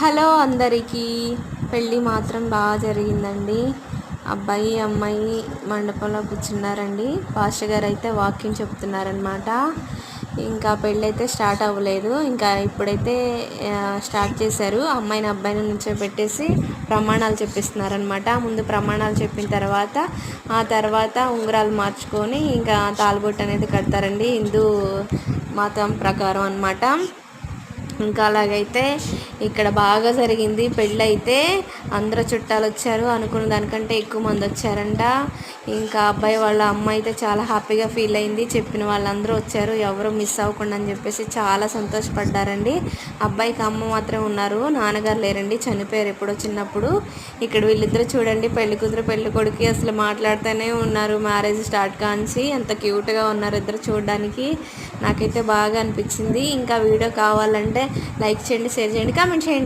Hello అందరికీ. పెళ్ళి మాత్రం బాగా జరిగిందండి. అబ్బాయి అమ్మాయి మండపంలో కూర్చున్నారండి. పాస్టర్ గారు అయితే వాక్యం చెప్తున్నారనమాట. ఇంకా పెళ్ళి అయితే స్టార్ట్ అవ్వలేదు, ఇంకా ఇప్పుడైతే స్టార్ట్ చేశారు. అమ్మాయిని అబ్బాయిని నుంచోబెట్టేసి ప్రమాణాలు చెప్పిస్తున్నారనమాట. ముందు ప్రమాణాలు చెప్పిన తర్వాత ఆ తర్వాత ఉంగరాలు మార్చుకొని ఇంకా తాళిబొట్టు అనేది కడతారండి, హిందూ మతం ప్రకారం అనమాట. ఇంకా అలాగైతే ఇక్కడ బాగా జరిగింది పెళ్ళి అయితే. అందరూ చుట్టాలు వచ్చారు, అనుకున్న దానికంటే ఎక్కువ మంది వచ్చారంట. ఇంకా అబ్బాయి వాళ్ళ అమ్మ అయితే చాలా హ్యాపీగా ఫీల్ అయింది. చెప్పిన వాళ్ళందరూ వచ్చారు, ఎవరు మిస్ అవ్వకుండా అని చెప్పేసి చాలా సంతోషపడ్డారండి. అబ్బాయికి అమ్మ మాత్రమే ఉన్నారు, నాన్నగారు లేరండి, చనిపోయారు ఎప్పుడో చిన్నప్పుడు. ఇక్కడ వీళ్ళిద్దరూ చూడండి, పెళ్లి కూతురు పెళ్లి కొడుకు అసలు మాట్లాడుతూనే ఉన్నారు. మ్యారేజ్ స్టార్ట్ కానిసి ఎంత క్యూట్గా ఉన్నారు ఇద్దరు చూడడానికి. నాకైతే బాగా అనిపించింది. ఇంకా వీడియో కావాలంటే లైక్ చేయండి, షేర్ చేయండి, కామెంట్ చేయండి.